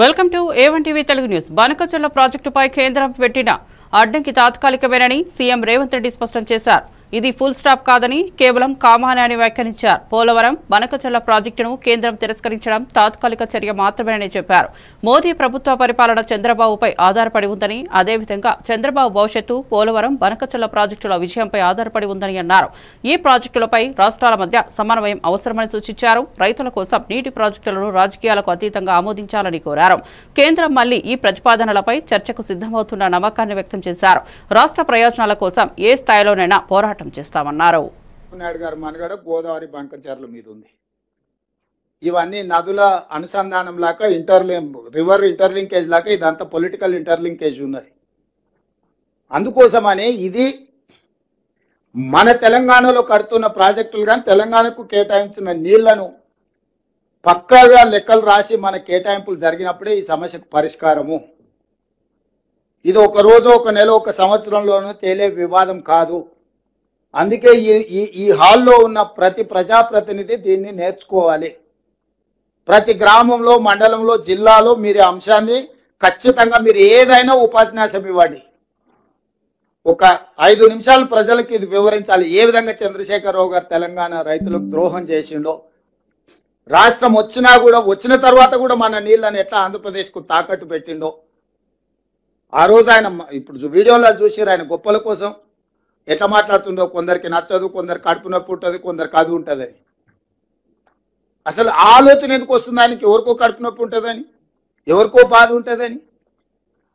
Welcome to A1 TV Telugu news. Banakacherla ప్రాజెక్టుపై కేంద్రం పెట్టిన అడ్డంకి తాత్కాలికమేనని సీఎం రేవంత్ రెడ్డి స్పష్టం చేశారు. ఇది ఫుల్ స్టాప్ కాదని కేవలం కామానే అని వ్యాఖ్యానించారు. పోలవరం బానకచర్ల ప్రాజెక్టును కేంద్రం తిరస్కరించడం తాత్కాలిక చర్య మాత్రమేనని చెప్పారు. మోదీ ప్రభుత్వ పరిపాలన చంద్రబాబుపై ఆధారపడి ఉందని, అదేవిధంగా చంద్రబాబు భవిష్యత్తు పోలవరం బానకచర్ల ప్రాజెక్టుల విజయంపై ఆధారపడి ఉందని అన్నారు. ఈ ప్రాజెక్టులపై రాష్ట్రాల మధ్య సమన్వయం అవసరమని సూచించారు. రైతుల కోసం నీటి ప్రాజెక్టులను రాజకీయాలకు అతీతంగా ఆమోదించాలని కోరారు. కేంద్రం మళ్లీ ఈ ప్రతిపాదనలపై చర్చకు సిద్ధమవుతున్న నమ్మకాన్ని వ్యక్తం చేశారు. రాష్ట్ర ప్రయోజనాల కోసం ఏ స్థాయిలోనైనా పోరాటం చేస్తామన్నారు. నాయుడు గారి మనగడ గోదావరి బానకచర్ల మీద ఉంది. ఇవన్నీ నదుల అనుసంధానం లాగా రివర్ ఇంటర్లింకేజ్ లాగా ఇదంతా పొలిటికల్ ఇంటర్లింకేజ్ ఉన్నది. అందుకోసమని ఇది మన తెలంగాణలో కడుతున్న ప్రాజెక్టులు కానీ తెలంగాణకు కేటాయించిన నీళ్లను పక్కాగా లెక్కలు రాసి మన కేటాయింపులు జరిగినప్పుడే ఈ సమస్యకు పరిష్కారము. ఇది ఒక రోజు, ఒక నెల, ఒక సంవత్సరంలోనూ తేలే వివాదం కాదు. అందుకే ఈ హాల్లో ఉన్న ప్రతి ప్రజాప్రతినిధి దీన్ని నేర్చుకోవాలి. ప్రతి గ్రామంలో, మండలంలో, జిల్లాలో మీరు అంశాన్ని ఖచ్చితంగా మీరు ఏదైనా ఉపన్యాసం ఇవ్వండి. ఒక 5 నిమిషాలు ప్రజలకు ఇది వివరించాలి. ఏ విధంగా చంద్రశేఖరరావు గారు తెలంగాణ రైతులకు ద్రోహం చేసిండో, రాష్ట్రం వచ్చిన తర్వాత కూడా మన నీళ్ళని ఎట్లా ఆంధ్రప్రదేశ్కు తాకట్టు పెట్టిండో. ఆ రోజు ఆయన ఇప్పుడు వీడియోలో చూసి ఆయన గొప్పల కోసం ఎట్లా మాట్లాడుతుండో, కొందరికి నచ్చదు, కొందరు కడుపు నొప్పి ఉంటుంది, కొందరు కాదు ఉంటుందని. అసలు ఆలోచన ఎందుకు వస్తుంది? ఆయనకి ఎవరికో కడుపు నొప్పి ఉంటుందని, ఎవరికో బాధ ఉంటుందని.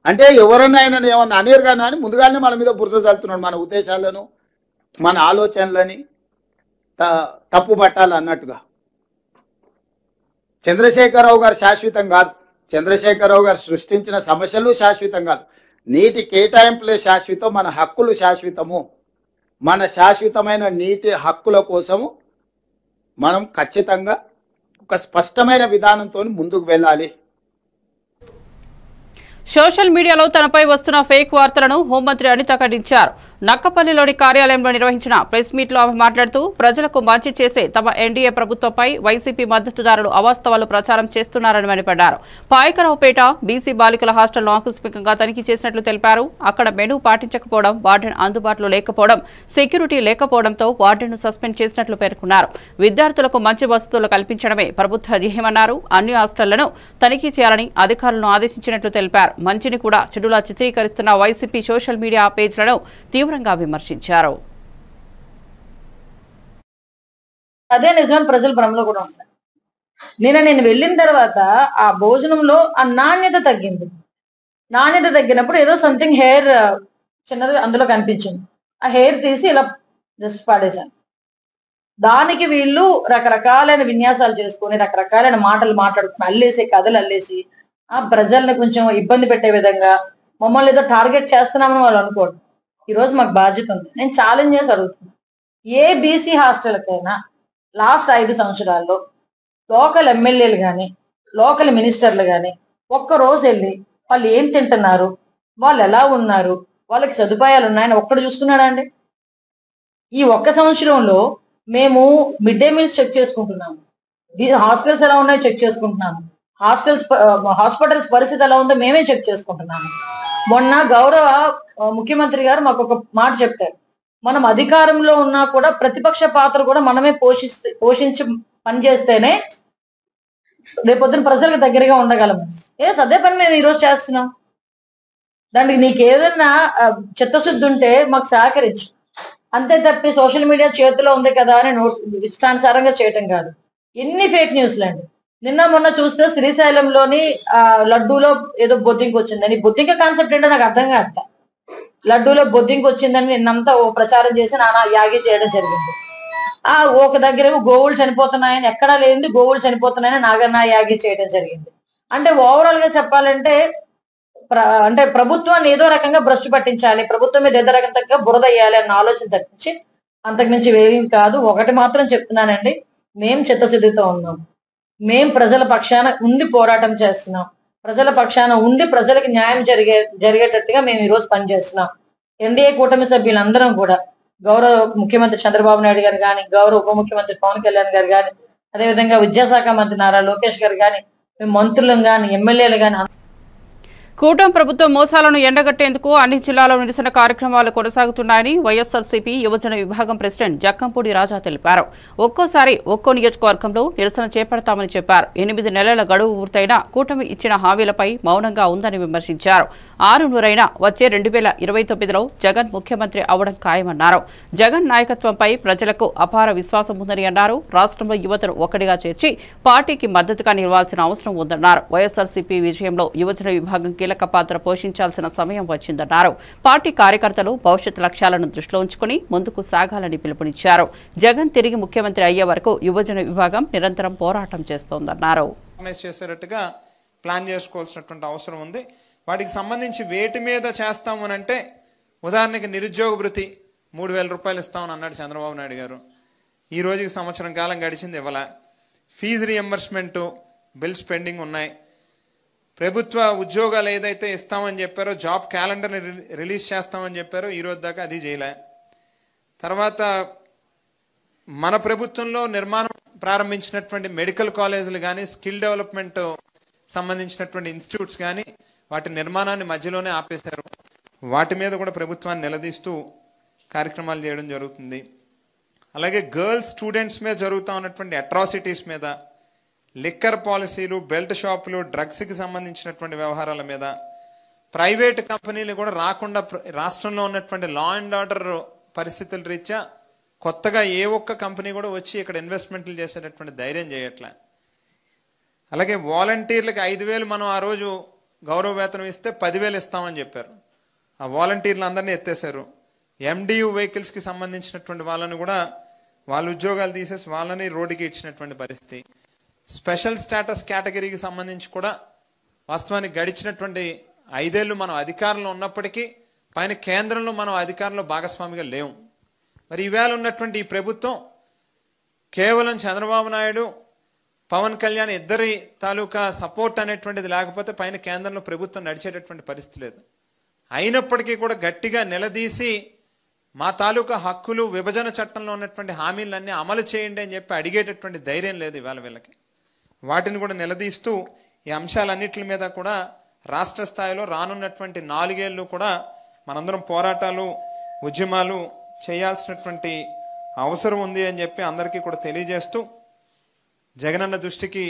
అంటే ఎవరన్నా ఆయన ఏమన్నా అనేరు కానీ అని ముందుగానే మన మీద బురద చల్లుతున్నాడు. మన ఉద్దేశాలను, మన ఆలోచనలని తప్పు పట్టాలన్నట్టుగా. చంద్రశేఖరరావు గారు శాశ్వతం కాదు. చంద్రశేఖరరావు గారు సృష్టించిన సమస్యలు శాశ్వతం కాదు. నీటి కేటాయింపులే శాశ్వతం, మన హక్కులు శాశ్వతము. మన శాశ్వతమైన నీటి హక్కుల కోసము మనం ఖచ్చితంగా ఒక స్పష్టమైన విధానంతో ముందుకు వెళ్ళాలి. సోషల్ మీడియాలో తనపై వస్తున్న ఫేక్ వార్తలను హోంమంత్రి అనిత ఖండించారు. నక్కపల్లిలోని కార్యాలయంలో నిర్వహించిన ప్రెస్ మీట్ లో ఆమె మాట్లాడుతూ, ప్రజలకు మంచి చేసే తమ ఎన్డీఏ ప్రభుత్వంపై వైసీపీ మద్దతుదారులు అవాస్తవాలు ప్రచారం చేస్తున్నారని మండిపడ్డారు. పాయకరావుపేట బీసీ బాలికల హాస్టల్ను ఆకస్మికంగా తనిఖీ చేసినట్లు తెలిపారు. అక్కడ మెనూ పాటించకపోవడం, వార్డెన్ అందుబాటులో లేకపోవడం, సెక్యూరిటీ లేకపోవడంతో వార్డెన్ను సస్పెండ్ చేసినట్లు పేర్కొన్నారు. విద్యార్థులకు మంచి వసతులు కల్పించడమే ప్రభుత్వ ధ్యేయమన్నారు. అన్ని హాస్టళ్లను తనిఖీ చేయాలని అధికారులను ఆదేశించినట్లు తెలిపారు. మంచిని కూడా చెడులా చిత్రీకరిస్తున్న వైసీపీ సోషల్ మీడియా పేజ్లను తీవ్రంగా విమర్శించారు. అదే నిజం ప్రజల భ్రమలో కూడా ఉంటారు. నేను వెళ్ళిన తర్వాత ఆ భోజనంలో ఆ నాణ్యత తగ్గింది. నాణ్యత తగ్గినప్పుడు ఏదో సంథింగ్ హెయిర్ చిన్నది అందులో కనిపించింది. ఆ హెయిర్ తీసి ఇలా జస్ట్ పాడేశాను. దానికి వీళ్ళు రకరకాలైన విన్యాసాలు చేసుకొని రకరకాలైన మాటలు మాట్లాడుకుని అల్లేసి కథలు అల్లేసి ఆ ప్రజల్ని కొంచెం ఇబ్బంది పెట్టే విధంగా మమ్మల్ని ఏదో టార్గెట్ చేస్తున్నామని వాళ్ళు అనుకోండి. ఈరోజు మాకు బాధ్యత ఉంది. నేను ఛాలెంజ్ చేసి అడుగుతున్నాను, ఏ బీసీ హాస్టల్కైనా లాస్ట్ 5 సంవత్సరాల్లో లోకల్ ఎమ్మెల్యేలు కానీ లోకల్ మినిస్టర్లు కానీ ఒక్కరోజు వెళ్ళి వాళ్ళు ఏం తింటున్నారు, వాళ్ళు ఎలా ఉన్నారు, వాళ్ళకి సదుపాయాలు ఉన్నాయని ఒక్కడు చూసుకున్నాడా అండి? ఈ 1 సంవత్సరంలో మేము మిడ్ డే మీల్స్ చెక్ చేసుకుంటున్నాము, హాస్టల్స్ ఎలా ఉన్నాయో చెక్ చేసుకుంటున్నాము, హాస్పిటల్స్ పరిస్థితి ఎలా ఉందో మేమే చెక్ చేసుకుంటున్నాము. మొన్న గౌరవ ముఖ్యమంత్రి గారు మాకు ఒక మాట చెప్పారు, మనం అధికారంలో ఉన్నా కూడా ప్రతిపక్ష పాత్ర కూడా మనమే పోషించి పనిచేస్తేనే రేపొద్దున ప్రజలకు దగ్గరగా ఉండగలము. అదే పని మేము ఈరోజు చేస్తున్నాం. దానికి నీకు ఏదన్నా చిత్తశుద్ధి ఉంటే మాకు సహకరించు, అంతే తప్పి సోషల్ మీడియా చేతిలో ఉంది కదా అని ఇష్టానుసారంగా చేయటం కాదు. ఎన్ని ఫేక్ న్యూస్లు అండి. నిన్న మొన్న చూస్తే శ్రీశైలంలోని లడ్డూలో ఏదో బొద్దింక వచ్చిందని, బొద్దింక కాన్సెప్ట్ ఏంటో నాకు అర్థం కాదు. లడ్డూలో బొద్దింక వచ్చిందని నిన్నంతా ఓ ప్రచారం చేసి నానా యాగి చేయడం జరిగింది. ఒక దగ్గరేమో గోవులు చనిపోతున్నాయని, ఎక్కడా లేనిది గోవులు చనిపోతున్నాయని నాగన్నా యాగి చేయడం జరిగింది. అంటే ఓవరాల్ గా చెప్పాలంటే అంటే ప్రభుత్వాన్ని ఏదో రకంగా భ్రష్టు పట్టించాలి, ప్రభుత్వం మీద ఏదో రకంగా బురద వేయాలి అన్న ఆలోచన తప్పించి అంతకుమించి ఏం కాదు. ఒకటి మాత్రం చెప్తున్నానండి, మేం చిత్తశుద్ధితో ఉన్నాం. మేం ప్రజల పక్షాన ఉండి పోరాటం చేస్తున్నాం. ప్రజల పక్షాన ఉండి ప్రజలకు న్యాయం జరిగేటట్టుగా మేము ఈరోజు పనిచేస్తున్నాం. ఎన్డీఏ కూటమి సభ్యులందరం కూడా గౌరవ ముఖ్యమంత్రి చంద్రబాబు నాయుడు గారు కానీ, గౌరవ ఉప ముఖ్యమంత్రి పవన్ కళ్యాణ్ గారు కానీ, అదేవిధంగా విద్యాశాఖ మంత్రి నారా లోకేష్ గారు కానీ, మేము మంత్రులం కానీ ఎమ్మెల్యేలు కానీ కూటమి ప్రభుత్వం మోసాలను ఎండగట్టేందుకు అన్ని జిల్లాల్లో నిరసన కార్యక్రమాలు కొనసాగుతున్నాయని వైఎస్ఆర్సీపీ యువజన విభాగం ప్రెసిడెంట్ జక్కంపూడి రాజా తెలిపారు. ఒక్కోసారి ఒక్కో నియోజకవర్గంలో నిరసన చేపడతామని చెప్పారు. 8 నెలల గడువు పూర్తయినా కూటమి ఇచ్చిన హామీలపై మౌనంగా ఉందని విమర్శించారు. 6 వచ్చే 2029లో జగన్ ముఖ్యమంత్రి అవడం ఖాయమన్నారు. జగన్ నాయకత్వంపై ప్రజలకు అపార విశ్వాసం ఉందని అన్నారు. రాష్ట్రంలో యువతను ఒక్కడిగా చేర్చి పార్టీకి మద్దతుగా నిలవాల్సిన అవసరం ఉందన్నారు. వైఎస్ఆర్సీపీ విజయంలో యువజన విభాగం కీలక పాత్ర పోషించాల్సిన సమయం వచ్చిందన్నారు. పార్టీ కార్యకర్తలు భవిష్యత్ లక్ష్యాలను దృష్టిలో ఉంచుకుని ముందుకు సాగాలని పిలుపునిచ్చారు. జగన్ తిరిగి ముఖ్యమంత్రి అయ్యే వరకు యువజన విభాగం నిరంతరం పోరాటం చేస్తోందన్నారు. చేసేటట్టుగా ప్లాన్ చేసుకోవాల్సినటువంటి అవసరం ఉంది. వాటికి సంబంధించి వేటి మీద చేస్తామనంటే ఉదాహరణకి నిరుద్యోగ భృతి 3000 రూపాయలు ఇస్తామని అన్నాడు చంద్రబాబు నాయుడు గారు. ఈ రోజుకి సంవత్సరం కాలం గడిచింది, ఇవ్వాల. ఫీజు రియంబర్స్మెంట్ బిల్స్ పెండింగ్ ఉన్నాయి. ప్రభుత్వ ఉద్యోగాలు ఏదైతే ఇస్తామని చెప్పారో జాబ్ క్యాలెండర్ని రిలీజ్ చేస్తామని చెప్పారో ఈ రోజు దాకా అది చేయలే. తర్వాత మన ప్రభుత్వంలో నిర్మాణం ప్రారంభించినటువంటి మెడికల్ కాలేజీలు కానీ స్కిల్ డెవలప్మెంట్ సంబంధించినటువంటి ఇన్స్టిట్యూట్స్ కానీ వాటి నిర్మాణాన్ని మధ్యలోనే ఆపేశారు. వాటి మీద కూడా ప్రభుత్వాన్ని నిలదీస్తూ కార్యక్రమాలు చేయడం జరుగుతుంది. అలాగే గర్ల్స్ స్టూడెంట్స్ మీద జరుగుతూ ఉన్నటువంటి అట్రాసిటీస్ మీద, లిక్కర్ పాలసీలు, బెల్ట్ షాపులు, డ్రగ్స్కి సంబంధించినటువంటి వ్యవహారాల మీద, ప్రైవేట్ కంపెనీలు కూడా రాకుండా రాష్ట్రంలో ఉన్నటువంటి లా అండ్ ఆర్డర్ పరిస్థితుల రీత్యా కొత్తగా ఏ ఒక్క కంపెనీ కూడా వచ్చి ఇక్కడ ఇన్వెస్ట్మెంట్లు చేసేటటువంటి ధైర్యం చేయట్లే. అలాగే వాలంటీర్లకు 5000 మనం ఆ రోజు గౌరవ వేతనం ఇస్తే 10,000 ఇస్తామని చెప్పారు. ఆ వాలంటీర్లు అందరినీ ఎత్తేశారు. MDU వెహికల్స్కి సంబంధించినటువంటి వాళ్ళని కూడా వాళ్ళ ఉద్యోగాలు తీసేసి వాళ్ళని రోడ్డుకి ఇచ్చినటువంటి పరిస్థితి. స్పెషల్ స్టేటస్ కేటగిరీకి సంబంధించి కూడా వాస్తవానికి గడిచినటువంటి 5 ఏళ్ళు మనం అధికారంలో ఉన్నప్పటికీ పైన కేంద్రంలో మనం అధికారంలో భాగస్వామిగా లేవు. మరి ఈవేళ ఉన్నటువంటి ఈ ప్రభుత్వం కేవలం చంద్రబాబు నాయుడు, పవన్ కళ్యాణ్ ఇద్దరి తాలూకా సపోర్ట్ అనేటువంటిది లేకపోతే పైన కేంద్రంలో ప్రభుత్వం నడిచేటటువంటి పరిస్థితి లేదు. అయినప్పటికీ కూడా గట్టిగా నిలదీసి మా తాలూకా హక్కులు, విభజన చట్టంలో ఉన్నటువంటి హామీలన్నీ అమలు చేయండి అని చెప్పి అడిగేటటువంటి ధైర్యం లేదు ఇవాళ వీళ్ళకి. వాటిని కూడా నిలదీస్తూ ఈ అంశాలన్నిటి మీద కూడా రాష్ట్ర స్థాయిలో రానున్నటువంటి 4 ఏళ్ళు కూడా మనందరం పోరాటాలు, ఉద్యమాలు చేయాల్సినటువంటి అవసరం ఉంది అని చెప్పి అందరికీ కూడా తెలియజేస్తూ జగనన్న దృష్టికి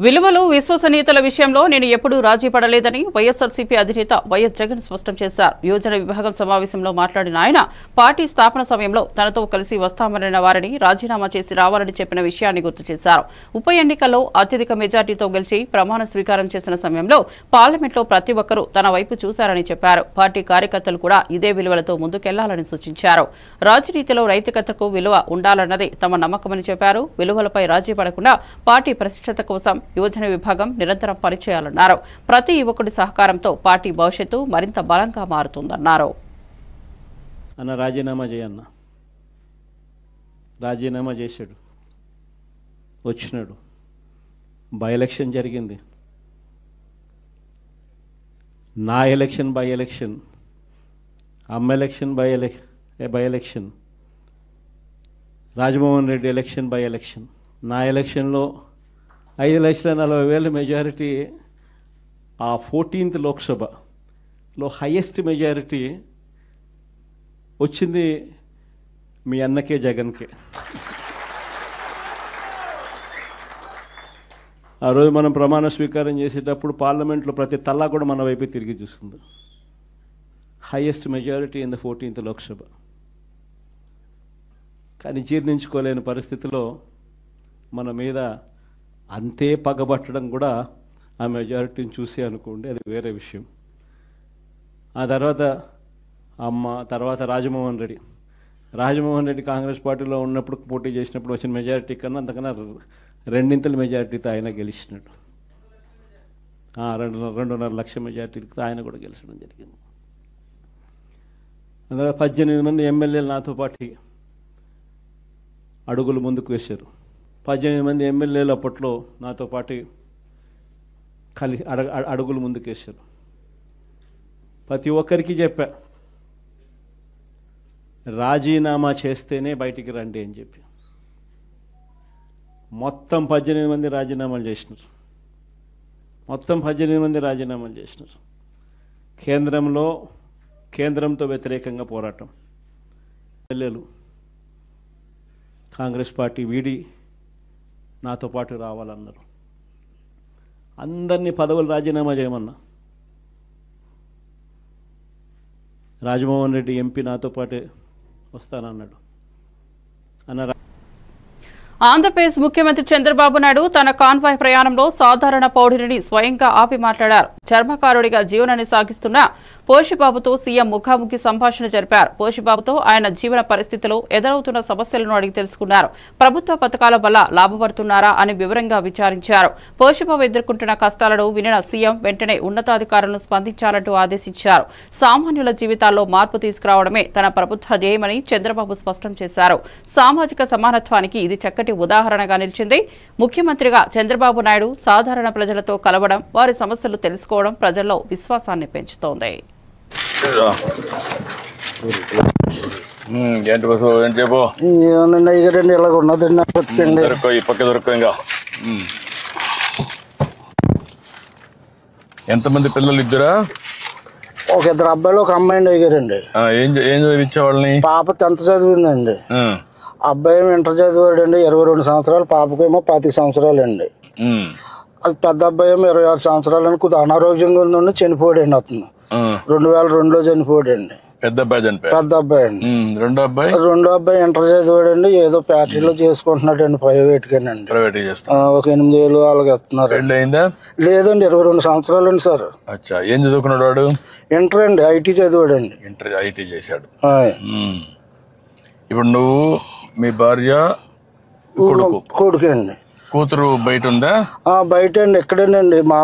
విలువలు, విశ్వసనీయతల విషయంలో నేను ఎప్పుడూ రాజీ పడలేదని వైఎస్ఆర్సీపీ అధినేత వైఎస్ జగన్ స్పష్టం చేశారు. యోజన విభాగం సమావేశంలో మాట్లాడిన ఆయన పార్టీ స్థాపన సమయంలో తనతో కలిసి వస్తామన్న వారిని రాజీనామా చేసి రావాలని చెప్పిన విషయాన్ని గుర్తు చేశారు. ఉప ఎన్నికల్లో అత్యధిక మెజార్టీతో గెలిచి ప్రమాణ స్వీకారం చేసిన సమయంలో పార్లమెంట్లో ప్రతి ఒక్కరూ తన వైపు చూశారని చెప్పారు. పార్టీ కార్యకర్తలు కూడా ఇదే విలువలతో ముందుకెళ్లాలని సూచించారు. రాజనీతిలో నైతికతకు విలువ ఉండాలన్నదే తమ నమ్మకమని చెప్పారు. విలువలపై రాజీ పడకుండా పార్టీ ప్రతిష్టత కోసం యువజన విభాగం నిరంతరం పనిచేయాలన్నారు. ప్రతి యువకుడి సహకారంతో పార్టీ భవిష్యత్తు మరింత బలంగా మారుతుందన్నారు. అన్న రాజీనామా చేయన్న, రాజీనామా చేశాడు, వచ్చినాడు. బై ఎలక్షన్ జరిగింది, నా ఎలక్షన్ బై ఎలక్షన్, అమ్మ election by election, Rajamohan Reddy election by election. నా ఎలక్షన్లో 5,40,000 మెజారిటీ, ఆ 14th లోక్సభలో హైయెస్ట్ మెజారిటీ వచ్చింది మీ అన్నకే, జగన్కే. ఆ రోజు మనం ప్రమాణ స్వీకారం చేసేటప్పుడు పార్లమెంట్లో ప్రతి తల్లా కూడా మన వైపే తిరిగి చూస్తుంది. Highest majority in the 14th Lok Sabha. కానీ జీర్ణించుకోలేని పరిస్థితిలో మన మీద అంతే పగబట్టడం కూడా ఆ మెజారిటీని చూసి అనుకోండి, అది వేరే విషయం. ఆ తర్వాత అమ్మ, తర్వాత రాజమోహన్ రెడ్డి కాంగ్రెస్ పార్టీలో ఉన్నప్పుడు పోటీ చేసినప్పుడు వచ్చిన మెజారిటీ కన్నా అంతకన్నా 2 మెజారిటీతో ఆయన గెలిచినాడు. 2.5 లక్షల మెజారిటీతో ఆయన కూడా గెలిచడం జరిగింది. అందులో 18 మంది ఎమ్మెల్యేలు నాతో పాటు అడుగులు ముందుకు వేశారు. 18 మంది ఎమ్మెల్యేలు అప్పట్లో నాతో పాటు కలిసి అడుగులు ముందుకేశారు. ప్రతి ఒక్కరికి చెప్పా, రాజీనామా చేస్తేనే బయటికి రండి అని చెప్పి. మొత్తం 18 మంది రాజీనామాలు చేసినారు. మొత్తం 18 మంది రాజీనామాలు చేసినారు. కేంద్రంతో వ్యతిరేకంగా పోరాటం. ఎమ్మెల్యేలు కాంగ్రెస్ పార్టీ వీడి నాతో పాటు రావాలన్నారు. అందరినీ పదవులు రాజీనామా చేయమన్నా. రాజమోహన్ రెడ్డి ఎంపీ నాతో పాటే వస్తానన్నాడు. ఆంధ్రప్రదేశ్ ముఖ్యమంత్రి చంద్రబాబు నాయుడు తన కాన్వాయ్ ప్రయాణంలో సాధారణ పౌరుడిని స్వయంగా ఆపి మాట్లాడారు. చర్మకారుడిగా జీవనాన్ని సాగిస్తున్న పోషిబాబుతో సీఎం ముఖాముఖి సంభాషణ జరిపారు. పోషిబాబుతో ఆయన జీవన పరిస్థితిలో ఎదురవుతున్న సమస్యలను అడిగి తెలుసుకున్నారు. ప్రభుత్వ పథకాల వల్ల లాభపడుతున్నారా అని వివరంగా విచారించారు. పోషిబాబు ఎదుర్కొంటున్న కష్టాలను వినిన సీఎం వెంటనే ఉన్నతాధికారులను స్పందించాలంటూ ఆదేశించారు. సామాన్యుల జీవితాల్లో మార్పు తీసుకురావడమే తన ప్రభుత్వ ధ్యేయమని చంద్రబాబు స్పష్టం చేశారు. సామాజిక సమానత్వానికి ఇది చక్కటి ఉదాహరణగా నిలిచింది. ముఖ్యమంత్రిగా చంద్రబాబు నాయుడు సాధారణ ప్రజలతో కలవడం, వారి సమస్యలు తెలుసుకోవడం ప్రజల్లో విశ్వాసాన్ని పెంచుతోంది. ఎంతమంది పిల్లలు? ఇద్దరా? ఒక ఇద్దరు అబ్బాయిలు ఒక అమ్మాయి అయ్యారండి. ఏం చదివించే వాళ్ళని? పాప 10th చదివిందండి. అబ్బాయి ఇంటర్ చదివాడండి, 22 సంవత్సరాలు. పాపకేమో 25 సంవత్సరాలు అండి. అది పెద్ద అబ్బాయి ఏమో 26 సంవత్సరాలు అని కొద్దిగా అనారోగ్యంగా ఉండి చనిపోయాడండి. అతను 2002లో చనిపోయాడండి. పెద్ద అబ్బాయి చనిపోయాడు. పెద్ద అబ్బాయి అండి. రెండో అబ్బాయి ఇంటర్ చదివాడండి. ఏదో ఫ్యాక్టరీలో చేసుకుంటున్నాడు అండి, ప్రైవేట్గానండి. ఒక 8 ఏళ్ళు అలాగే ఇస్తున్నారు. లేదండి, 22 సంవత్సరాలు అండి సార్. ఏం చదువుకున్నాడు వాడు? ఇంటర్ అండి, ఐటీ చదివాడండి. ఇంటర్ ఐటీ చేశాడు. ఇప్పుడు నువ్వు, మీ భార్య, కొడుకు అండి. కూతురు బయట ఉందా? బయట అండి, ఇక్కడేనండి. మా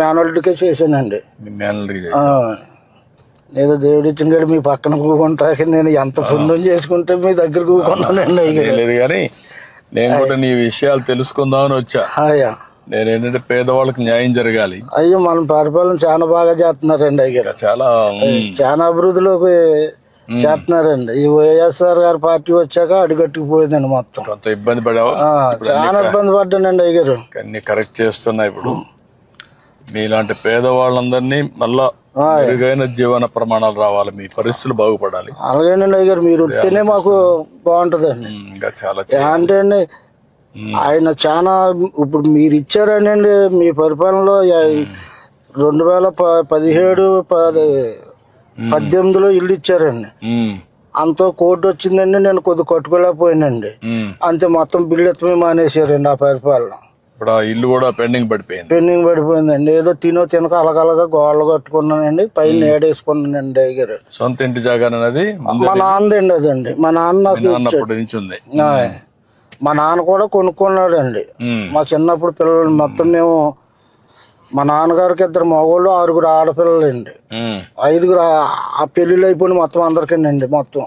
మేనల్డ్కే చేశానండి. మీ మేనల్డ్కి ఏదో దేవుడి ఇచ్చిన మీ పక్కన కూకుంటాకి నేను ఎంత పుణ్యం చేసుకుంటే మీ దగ్గర కూకున్నానండి. లేదు కానీ నేను కూడా నీ విషయాలు తెలుసుకుందామని వచ్చా. నేనేంటంటే పేదవాళ్ళకి న్యాయం జరగాలి. అయ్యో, మన పరిపాలన చాలా బాగా చేస్తున్నారండి. అయ్యారు చాలా అభివృద్ధిలోకి చేస్తున్నారండి. ఈ వైఎస్ఆర్ గారి పార్టీ వచ్చాక అడుగట్టుకుపోయిందండి మొత్తం. కొంత ఇబ్బంది పడావు? చాలా ఇబ్బంది పడ్డానండి అయ్యారు. అన్ని కరెక్ట్ చేస్తున్నా. ఇప్పుడు మీలాంటి పేదవాళ్ళందరినీ మళ్ళా మెరుగైన జీవన ప్రమాణాలు రావాలి, మీ పరిస్థితులు బాగుపడాలి. అలాగేనండి అయ్యారు, మీరు వస్తేనే మాకు బాగుంటదండి. ఇంకా చాలా అంటే అండి ఆయన చాలా ఇప్పుడు మీరు ఇచ్చారనండి. మీ పరిపాలనలో 2017-18లో ఇల్లు ఇచ్చారండి. అంత కోర్టు వచ్చిందండి, నేను కొద్దిగా కట్టుకోలేకపోయానండి. అంతే, మొత్తం బిల్లు ఎత్తమే మానేసారండి ఆ పరిపాలన. ఇప్పుడు ఆ ఇల్లు కూడా పెండింగ్ పడిపోయిందండి. ఏదో తినక అలగలగా గోడలు కట్టుకున్నానండి, పైన ఏడేసుకున్నానండి. అయ్యారు సొంత ఇంటి జాగానది మా నాన్నదండి. అదండి మా నాన్న మా నాన్న కూడా కొనుక్కున్నాడండి. మా చిన్నప్పుడు పిల్లలు మొత్తం మేము, మా నాన్నగారికి 2 మగవాళ్ళు 6 ఆడపిల్లలండి. 5 ఆ పెళ్లిళ్ళు అయిపోయి మొత్తం అందరికండి. మొత్తం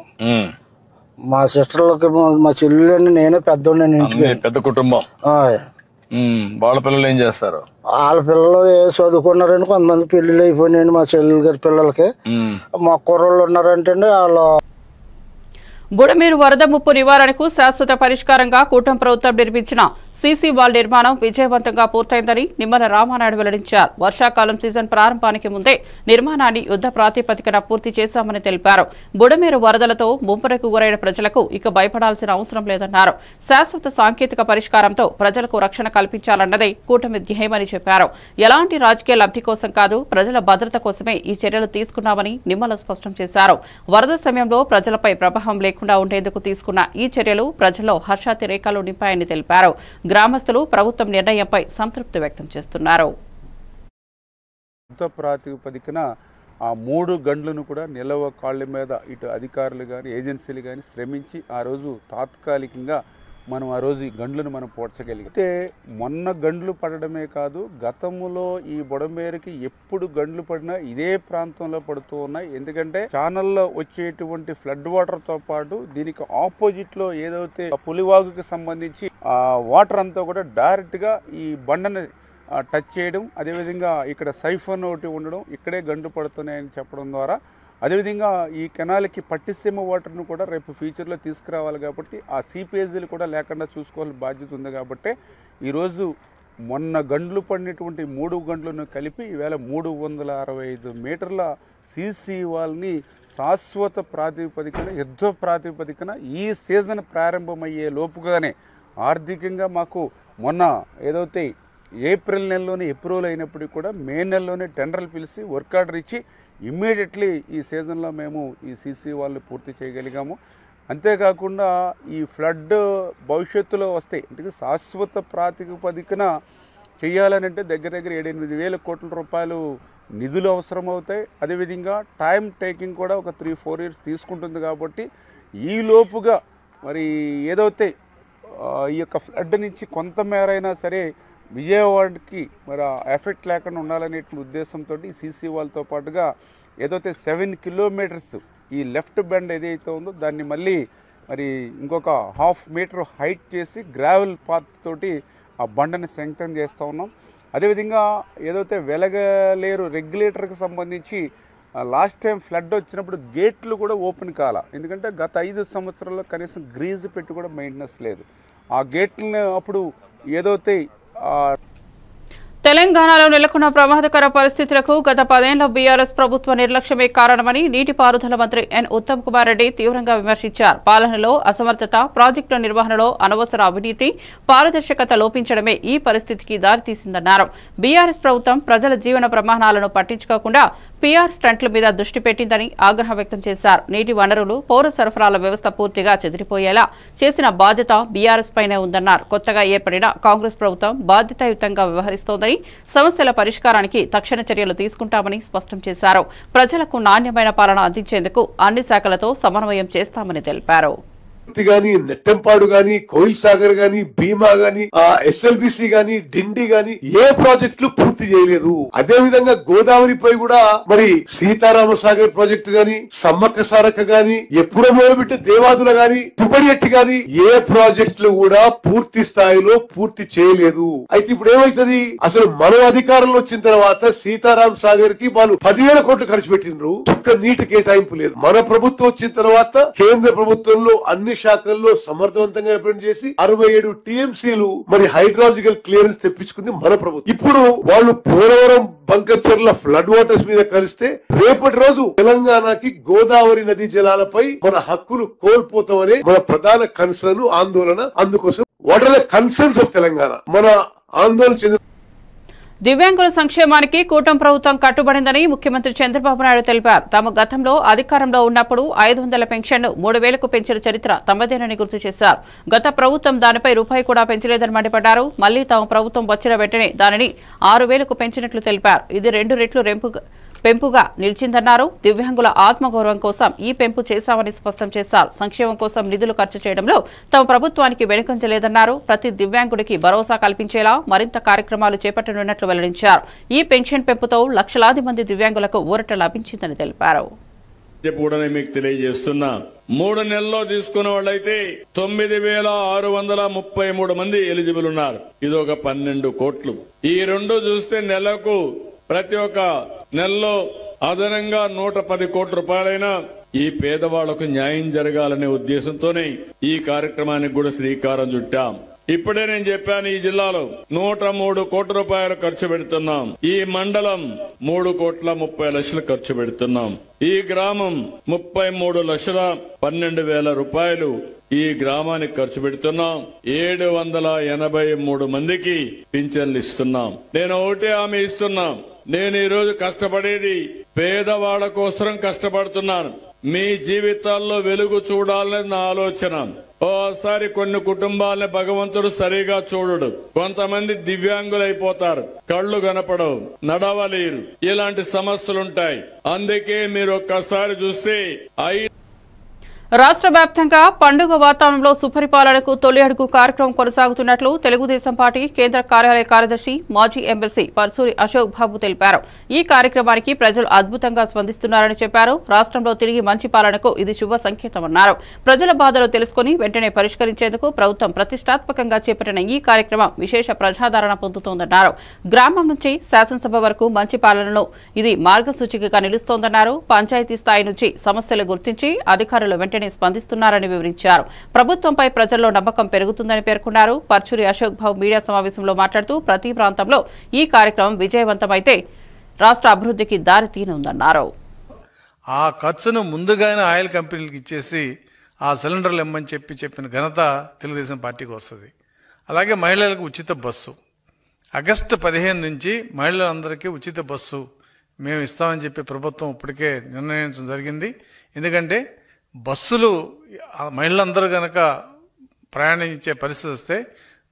మా సిస్టర్లకి, మా చెల్లెలండి, నేనే పెద్దోండి ఇంటికి. పెద్ద కుటుంబం. వాళ్ళ పిల్లలు ఏం చేస్తారు? వాళ్ళ పిల్లలు చదువుకున్నారండి. కొంతమంది పెళ్లిళ్ళు అయిపోయినాయండి మా చెల్లెలు గారి పిల్లలకి. మా కుర్రోళ్ళు ఉన్నారంటే వాళ్ళు. బుడమేరు వరద ముప్పు నివారణకు శాశ్వత పరిష్కారంగా కూటమి ప్రభుత్వం నిర్మించిన సీసీ వాల్ నిర్మాణం విజయవంతంగా పూర్తయిందని నిమ్మల రామానాయుడు వెల్లడించారు. వర్షాకాలం సీజన్ ప్రారంభానికి ముందే నిర్మాణాన్ని యుద్ధ ప్రాతిపదికన పూర్తి చేశామని తెలిపారు. బుడమేరు వరదలతో ముంపునకు గురైన ప్రజలకు ఇక భయపడాల్సిన అవసరం లేదన్నారు. శాశ్వత సాంకేతిక పరిష్కారంతో ప్రజలకు రక్షణ కల్పించాలన్నదే కూటమి ధ్యేయమని చెప్పారు. ఎలాంటి రాజకీయ లబ్ధి కోసం కాదు, ప్రజల భద్రత కోసమే ఈ చర్యలు తీసుకున్నామని నిమ్మల స్పష్టం చేశారు. వరద సమయంలో ప్రజలపై ప్రభావం లేకుండా ఉండేందుకు తీసుకున్న ఈ చర్యలు ప్రజల్లో హర్షాతిరేకాలు నింపాయని తెలిపారు. గ్రామస్తులు ప్రభుత్వం నిర్ణయంపై సంతృప్తి వ్యక్తం చేస్తున్నారు. ప్రాతిపదికన ఆ 3 గంటలను కూడా నిలవ కాళ్ళ మీద ఇటు అధికారులు కానీ ఏజెన్సీలు కానీ శ్రమించి ఆ రోజు తాత్కాలికంగా మనం ఆ రోజు ఈ గండ్లను మనం పోడ్చగలిగితే, మొన్న గండ్లు పడడమే కాదు, గతంలో ఈ బుడమేరుకి ఎప్పుడు గండ్లు పడినా ఇదే ప్రాంతంలో పడుతూ ఉన్నాయి. ఎందుకంటే ఛానల్లో వచ్చేటువంటి ఫ్లడ్ వాటర్తో పాటు దీనికి ఆపోజిట్లో ఏదైతే పులివాగుకి సంబంధించి ఆ వాటర్ అంతా కూడా డైరెక్ట్గా ఈ బండని టచ్ చేయడం, అదేవిధంగా ఇక్కడ సైఫన్ ఒకటి ఉండడం, ఇక్కడే గండ్లు పడుతున్నాయని చెప్పడం ద్వారా అదేవిధంగా ఈ కెనాల్కి పట్టిసీమ వాటర్ను కూడా రేపు ఫ్యూచర్లో తీసుకురావాలి కాబట్టి ఆ సీపేజీలు కూడా లేకుండా చూసుకోవాల్సిన బాధ్యత ఉంది కాబట్టి ఈరోజు మొన్న గండ్లు పడినటువంటి 3 గంటలను కలిపి ఈవేళ 365 మీటర్ల సీసీ వాల్ని శాశ్వత ప్రాతిపదికన యుద్ధ ప్రాతిపదికన ఈ సీజన్ ప్రారంభమయ్యే లోపుగానే ఆర్థికంగా మాకు మొన్న ఏదైతే ఏప్రిల్ నెలలోనే అప్రూవల్ అయినప్పటికీ కూడా మే నెలలోనే టెండర్లు పిలిచి వర్క్ ఆర్డర్ ఇచ్చి ఇమ్మీడియట్లీ ఈ సీజన్లో మేము ఈ సీసీ వాళ్ళు పూర్తి చేయగలిగాము. అంతేకాకుండా ఈ ఫ్లడ్ భవిష్యత్తులో వస్తాయి అంటే శాశ్వత ప్రాతిపదికన చేయాలనంటే దగ్గర 7-8 వేల కోట్ల రూపాయలు నిధులు అవసరమవుతాయి. అదేవిధంగా టైం టేకింగ్ కూడా ఒక 3-4 ఇయర్స్ తీసుకుంటుంది కాబట్టి ఈ లోపుగా మరి ఏదైతే ఈ యొక్క ఫ్లడ్ నుంచి కొంతమేరైనా సరే విజయవాడకి మరి ఎఫెక్ట్ లేకుండా ఉండాలనే ఉద్దేశంతో ఈ సీసీ వాళ్ళతో పాటుగా ఏదైతే 7 కిలోమీటర్స్ ఈ లెఫ్ట్ బెండ్ ఏదైతే ఉందో దాన్ని మళ్ళీ మరి ఇంకొక 1/2 మీటర్ హైట్ చేసి గ్రావెల్ పాత్ తోటి ఆ బండని స్ట్రెంగ్తన్ చేస్తూ ఉన్నాం. అదేవిధంగా ఏదైతే వెలగలేరు రెగ్యులేటర్కి సంబంధించి లాస్ట్ టైం ఫ్లడ్ వచ్చినప్పుడు గేట్లు కూడా ఓపెన్ కాల, ఎందుకంటే గత 5 సంవత్సరాల్లో కనీసం గ్రీజ్ పెట్టి కూడా మెయింటెనెన్స్ లేదు. ఆ గేట్లను అప్పుడు ఏదైతే తెలంగాణలో నెలకొన్న ప్రమాదకర పరిస్థితులకు గత 10 ఏళ్ల బీఆర్ఎస్ ప్రభుత్వ నిర్లక్ష్యమే కారణమని నీటిపారుదల మంత్రి ఎన్ ఉత్తమ్ కుమార్ రెడ్డి తీవ్రంగా విమర్శించారు. పాలనలో అసమర్థత, ప్రాజెక్టుల నిర్వహణలో అనవసర అవినీతి, పారదర్శకత లోపించడమే ఈ పరిస్థితికి దారితీసిందన్నారు. బీఆర్ఎస్ ప్రభుత్వం ప్రజల జీవన ప్రమాణాలను పట్టించుకోకుండా పీఆర్ స్టంట్ల మీద దృష్టి పెట్టిందని ఆగ్రహం వ్యక్తం చేశారు. నీటి వనరులు, పౌర సరఫరాల వ్యవస్థ పూర్తిగా చెదిరిపోయేలా చేసిన బాధ్యత బీఆర్ఎస్ పైనే ఉందన్నారు. కొత్తగా ఏర్పడిన కాంగ్రెస్ ప్రభుత్వం బాధ్యతాయుతంగా వ్యవహరిస్తోందని, సమస్యల పరిష్కారానికి తక్షణ చర్యలు తీసుకుంటామని స్పష్టం చేశారు. ప్రజలకు నాణ్యమైన పాలన అందించేందుకు అన్ని శాఖలతో సమన్వయం చేస్తామని తెలిపారు. గాని నెట్టంపాడు గాని, కోయిల్ సాగర్ గాని, భీమా గాని, ఎస్ఎల్బిసి గాని, డిండి గాని ఏ ప్రాజెక్టులు పూర్తి చేయలేదు. అదే విధంగా గోదావరిపై కూడా మరి సీతారామ సాగర్ ప్రాజెక్టు గాని, సమ్మక్క సారక్క గాని, ఎప్పుడో మొదలుపెట్టే దేవాదుల గాని, తుబడియట్టి గాని ఏ ప్రాజెక్టులు కూడా పూర్తి స్థాయిలో పూర్తి చేయలేదు. అయితే ఇప్పుడు ఏమైతుంది, అసలు మనం అధికారంలో వచ్చిన తర్వాత సీతారాం సాగర్ కి వాళ్ళు 10,000 కోట్లు ఖర్చు పెట్టినరు, ఒక్క నీటి కేటాయింపు లేదు. మన ప్రభుత్వం వచ్చిన తర్వాత కేంద్ర ప్రభుత్వంలో అన్ని శాఖల్లో సమర్థవంతంగా ఇంప్లిమెంట్ చేసి 67 టీఎంసీలు మరి హైడ్రాలజికల్ క్లియరెన్స్ తెప్పించుకుంది మన ప్రభుత్వం. ఇప్పుడు వాళ్ళు పోలవరం బంకచర్ల ఫ్లడ్ వాటర్స్ మీద కలిస్తే రేపటి రోజు తెలంగాణకి గోదావరి నదీ జలాలపై మన హక్కులు కోల్పోతామనే మన ప్రధాన కన్సర్న్, ఆందోళన. అందుకోసం what are the concerns of Telangana మన ఆందోళన చెంది దివ్యాంగుల సంక్షేమానికి కూటమి ప్రభుత్వం కట్టుబడిందని ముఖ్యమంత్రి చంద్రబాబు నాయుడు తెలిపారు. తాము గతంలో అధికారంలో ఉన్నప్పుడు 500 పెన్షన్ను 3,000కు పెంచిన చరిత్ర తమదేనని గుర్తు చేశారు. గత ప్రభుత్వం దానిపై రూపాయి కూడా పెంచలేదని మండిపడ్డారు. మళ్లీ తమ ప్రభుత్వం వచ్చిన వెంటనే దానిని 6,000కు పెంచినట్లు తెలిపారు. ఇది 2 రెట్లు పెంపుగా నిలిచిందన్నారు. దివ్యాంగుల ఆత్మగౌరవం కోసం ఈ పెంపు చేశామని స్పష్టం చేశారు. సంక్షేమం కోసం నిధులు ఖర్చు చేయడంలో తమ ప్రభుత్వానికి వెనుకంజలేదన్నారు. ప్రతి దివ్యాంగుడికి భరోసా కల్పించేలా మరింత కార్యక్రమాలు చేపట్టనున్నట్లు వెల్లడించారు. ఈ పెన్షన్ పెంపుతో లక్షలాది మంది దివ్యాంగులకు ఊరట లభించిందని తెలిపారు. మీకు తెలియజేస్తున్నా, 3 నెలల్లో తీసుకున్న వాళ్ళైతే 9,633 మంది ఎలిజిబుల్ ఉన్నారు. ఇది ఒక 12 కోట్లు. ఈ 2 చూస్తే నెలకు ప్రతి ఒక్క నెలలో అదనంగా 110 కోట్ల రూపాయలైనా ఈ పేదవాళ్లకు న్యాయం జరగాలనే ఉద్దేశంతోనే ఈ కార్యక్రమానికి కూడా శ్రీకారం చుట్టాం. ఇప్పుడే నేను చెప్పాను, ఈ జిల్లాలో 103 కోట్ల రూపాయలు ఖర్చు పెడుతున్నాం. ఈ మండలం 3,30,00,000 ఖర్చు పెడుతున్నాం. ఈ గ్రామం 33,12,000 రూపాయలు ఈ గ్రామానికి ఖర్చు పెడుతున్నాం. 783 మందికి పింఛన్లు ఇస్తున్నాం. నేను ఒకటే హామీ ఇస్తున్నాం, నేను ఈరోజు కష్టపడేది పేదవాళ్ల కోసం కష్టపడుతున్నాను. మీ జీవితాల్లో వెలుగు చూడాలని నా ఆలోచన. ఓసారి కొన్ని కుటుంబాలని భగవంతుడు సరిగా చూడడు. కొంతమంది దివ్యాంగులైపోతారు, కళ్ళు కనపడవు, నడవలేరు, ఇలాంటి సమస్యలుంటాయి. అందుకే మీరు ఒక్కసారి చూస్తే రాష్ట్ర వ్యాప్తంగా పండుగ వాతావరణంలో సుపరిపాలనకు తొలి అడుగు కార్యక్రమం కొనసాగుతున్నట్లు తెలుగుదేశం పార్టీ కేంద్ర కార్యాలయ కార్యదర్శి మాజీ ఎమ్మెల్సీ పర్సూరి అశోక్ బాబు తెలిపారు. ఈ కార్యక్రమానికి ప్రజలు అద్భుతంగా స్పందిస్తున్నారని చెప్పారు. రాష్ట్రంలో తిరిగి మంచి పాలనకు ఇది శుభ సంకేతమన్నారు. ప్రజల బాధలు తెలుసుకుని వెంటనే పరిష్కరించేందుకు ప్రభుత్వం ప్రతిష్టాత్మకంగా చేపట్టిన ఈ కార్యక్రమం విశేష ప్రజాదరణ పొందుతోందన్నారు. గ్రామం నుంచి శాసనసభ వరకు మంచి పాలనలో ఇది మార్గసూచికగా నిలుస్తోందన్నారు. పంచాయతీ స్థాయి నుంచి సమస్యలు గుర్తించి అధికారులు వెంటనే స్పందిస్తున్నారని వివరించారు. ప్రభుత్వంపై ప్రజల్లో నమ్మకం పెరుగుతుందని పేర్కొన్నారు. పర్చూరి అశోక్ బాబు మీడియా సమావేశంలో మాట్లాడుతూ ప్రతి ప్రాంతంలో ఈ కార్యక్రమం విజయవంతమైతే రాష్ట్ర అభివృద్ధికి దారి తీయనుందన్నారు. ఆ ఖర్చును ముందుగానే ఆయిల్ కంపెనీలకు ఇచ్చేసి ఆ సిలిండర్లు ఇమ్మని చెప్పిన ఘనత తెలుగుదేశం పార్టీకి వస్తుంది. అలాగే మహిళలకు ఉచిత బస్సు ఆగస్టు 15 నుంచి మహిళలందరికీ ఉచిత బస్సు మేము ఇస్తామని చెప్పి ప్రభుత్వం ఇప్పటికే నిర్ణయించడం జరిగింది. ఎందుకంటే బస్సులు మహిళలందరూ కనుక ప్రయాణించే పరిస్థితి వస్తే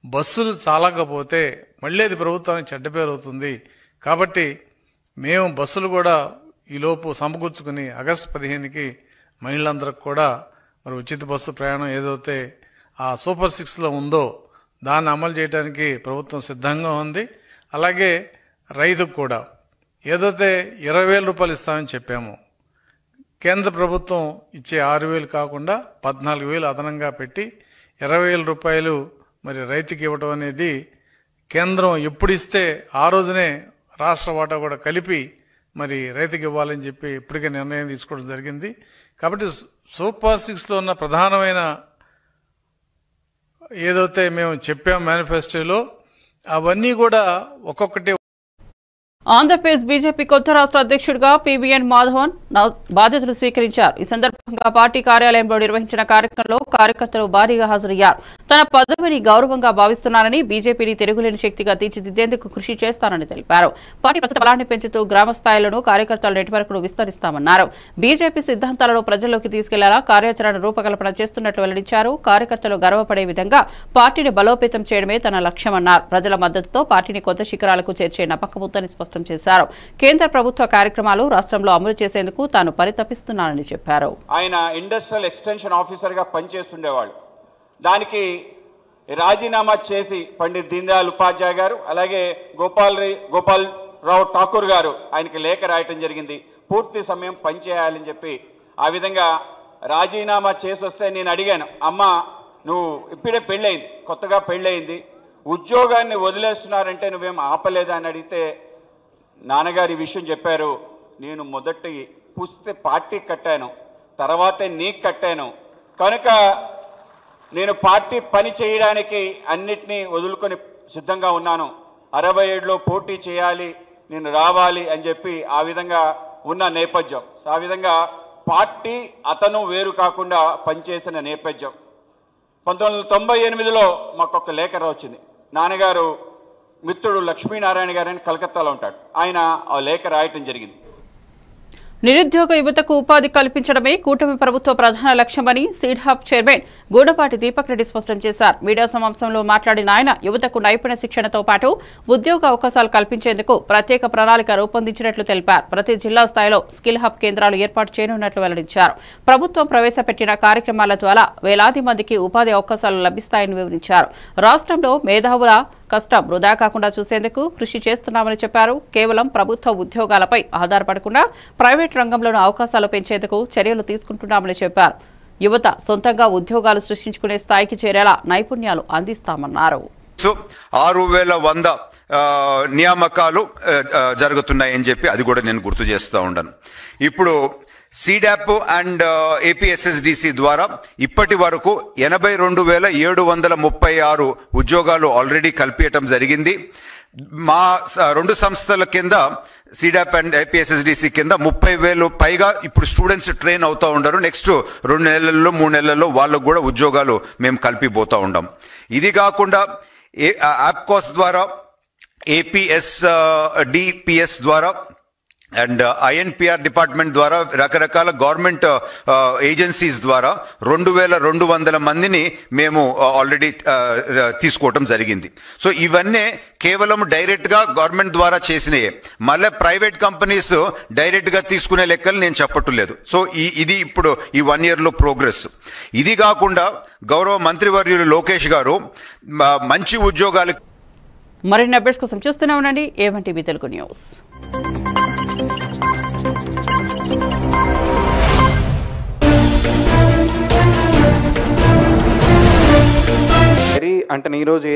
బస్సులు చాలకపోతే మళ్ళీ అది ప్రభుత్వానికి చెడ్డ పేరు అవుతుంది. కాబట్టి మేము బస్సులు కూడా ఈలోపు సమకూర్చుకుని ఆగస్టు 15కి మహిళలందరికి కూడా మరి ఉచిత బస్సు ప్రయాణం ఏదైతే ఆ సూపర్ 6లో ఉందో దాన్ని అమలు చేయడానికి ప్రభుత్వం సిద్ధంగా ఉంది. అలాగే రైతుకు కూడా ఏదైతే 20,000 రూపాయలు ఇస్తామని చెప్పాము, కేంద్ర ప్రభుత్వం ఇచ్చే 6,000 కాకుండా 14,000 అదనంగా పెట్టి 20,000 రూపాయలు మరి రైతుకి ఇవ్వడం అనేది కేంద్రం ఎప్పుడు ఇస్తే ఆ రోజునే రాష్ట్ర వాటా కూడా కలిపి మరి రైతుకి ఇవ్వాలని చెప్పి ఇప్పటికే నిర్ణయం తీసుకోవడం జరిగింది. కాబట్టి సూపర్ 6లో ఉన్న ప్రధానమైన ఏదైతే మేము చెప్పాం మేనిఫెస్టోలో అవన్నీ కూడా ఒక్కొక్కటి. ఆంధ్రప్రదేశ్ బీజేపీ కొత్త రాష్ట్ర అధ్యక్షుడిగా పీవీఎన్ మాధవన్ బాధ్యతలు స్వీకరించారు. ఈ సందర్భంగా పార్టీ కార్యాలయంలో నిర్వహించిన కార్యక్రమంలో కార్యకర్తలు భారీగా హాజరయ్యారు. తన పదవిని గౌరవంగా భావిస్తున్నానని, బీజేపీని తిరుగులేని శక్తిగా తీర్చిదిద్దేందుకు కృషి చేస్తానని తెలిపారు. పార్టీ ప్రస్తుత బలాన్ని పెంచుతూ గ్రామ స్థాయిలోనూ కార్యకర్తల నెట్వర్క్ను విస్తరిస్తామన్నారు. బీజేపీ సిద్ధాంతాలను ప్రజల్లోకి తీసుకెళ్లేలా కార్యాచరణ రూపకల్పన చేస్తున్నట్లు వెల్లడించారు. కార్యకర్తలు గర్వపడే విధంగా పార్టీని బలోపేతం చేయడమే తన లక్ష్యమన్నారు. ప్రజల మద్దతుతో పార్టీని కొత్త శిఖరాలకు చేర్చే నమ్మకం ఉందని స్పష్టం చేశారు. కేంద్ర ప్రభుత్వ కార్యక్రమాలు రాష్ట్రంలో అమలు చేసేందుకు తాను పరితపిస్తున్నానని చెప్పారు. ఆయన ఇండస్ట్రియల్ ఎక్స్టెన్షన్ ఆఫీసర్ గా పనిచేస్తుండేవాడు. దానికి రాజీనామా చేసి పండిత్ దీన్ దయాళ్ ఉపాధ్యాయ గారు అలాగే గోపాల్ రావు ఠాకూర్ గారు ఆయనకి లేఖ రాయటం జరిగింది. పూర్తి సమయం పనిచేయాలని చెప్పి ఆ విధంగా రాజీనామా చేసి వస్తే నేను అడిగాను, అమ్మ నువ్వు ఇప్పుడే పెళ్ళయింది, కొత్తగా పెళ్ళయింది, ఉద్యోగాన్ని వదిలేస్తున్నారంటే నువ్వేం ఆపలేదా అని అడిగితే నాన్నగారు ఈ విషయం చెప్పారు. నేను మొదటి పుస్తే పార్టీ కట్టాను, తర్వాతే నీకు కట్టాను, కనుక నేను పార్టీ పని చేయడానికి అన్నిటినీ వదులుకొని సిద్ధంగా ఉన్నాను. 67లో పోటీ చేయాలి, నేను రావాలి అని చెప్పి ఆ విధంగా ఉన్న నేపథ్యం. ఆ విధంగా పార్టీ అతను వేరు కాకుండా పనిచేసిన నేపథ్యం. 1998లో మాకు ఒక లేఖ వచ్చింది. నాన్నగారు మిత్రుడు లక్ష్మీనారాయణ గారని కలకత్తాలో ఉంటాడు, ఆయన ఆ లేఖ రాయటం జరిగింది. నిరుద్యోగ యువతకు ఉపాధి కల్పించడమే కూటమి ప్రభుత్వ ప్రధాన లక్ష్యమని seed hub chairman Gudapati Deepak Reddy స్పష్టం చేశారు. మీడియా సమావేశంలో మాట్లాడిన ఆయన యువతకు నైపుణ్య శిక్షణతో పాటు ఉద్యోగ అవకాశాలు కల్పించేందుకు ప్రత్యేక ప్రణాళిక రూపొందించినట్లు తెలిపారు. ప్రతి జిల్లా స్థాయిలో స్కిల్ హబ్ కేంద్రాలు ఏర్పాటు చేయనున్నట్లు వెల్లడించారు. ప్రభుత్వం ప్రవేశపెట్టిన కార్యక్రమాల ద్వారా వేలాది మందికి ఉపాధి అవకాశాలు లభిస్తాయని వివరించారు. రాష్ట్రంలో మేధావుల కష్టం వృధా కాకుండా చూసేందుకు కృషి చేస్తున్నామని చెప్పారు. కేవలం ప్రభుత్వ ఉద్యోగాలపై ఆధారపడకుండా ప్రైవేట్ రంగంలోనూ అవకాశాలు పెంచేందుకు చర్యలు తీసుకుంటున్నామని చెప్పారు. యువత సొంతంగా ఉద్యోగాలు సృష్టించుకునే స్థాయికి చేరేలా నైపుణ్యాలు అందిస్తామన్నారు. 6100 నియామకాలు జరుగుతున్నాయని చెప్పి అది కూడా నేను గుర్తు చేస్తూ ఉన్నాను. ఇప్పుడు సీడాప్ అండ్ ఏపీఎస్ఎస్డిసి ద్వారా ఇప్పటి వరకు 82,736 ఉద్యోగాలు ఆల్రెడీ కల్పించడం జరిగింది. మా 2 సంస్థల కింద సీడాప్ అండ్ ఏపీఎస్ఎస్డిసి కింద 30,000 పైగా ఇప్పుడు స్టూడెంట్స్ ట్రైన్ అవుతూ ఉండరు. నెక్స్ట్ 2 నెలల్లో 3 నెలల్లో వాళ్ళకు కూడా ఉద్యోగాలు మేము కలిపిపోతూ ఉంటాం. ఇది కాకుండా యాప్కాస్ ద్వారా ఏపీఎస్డిపిఎస్ ద్వారా అండ్ ఐఎన్పిఆర్ డిపార్ట్మెంట్ ద్వారా రకరకాల గవర్నమెంట్ ఏజెన్సీస్ ద్వారా 2200 మందిని మేము ఆల్రెడీ తీసుకోవటం జరిగింది. సో ఇవన్నీ కేవలం డైరెక్ట్గా గవర్నమెంట్ ద్వారా చేసినయే. మళ్ళీ ప్రైవేట్ కంపెనీస్ డైరెక్ట్గా తీసుకునే లెక్కలు నేను చెప్పట్లేదు. సో ఇది ఇప్పుడు ఈ 1 yearలో ప్రోగ్రెస్. ఇది కాకుండా గౌరవ మంత్రివర్యులు లోకేష్ గారు మంచి ఉద్యోగాలు. మరిన్ని అప్డేట్స్ కోసం చూస్తూనే ఉండండి A1 TV తెలుగు న్యూస్. అంటే ఈరోజు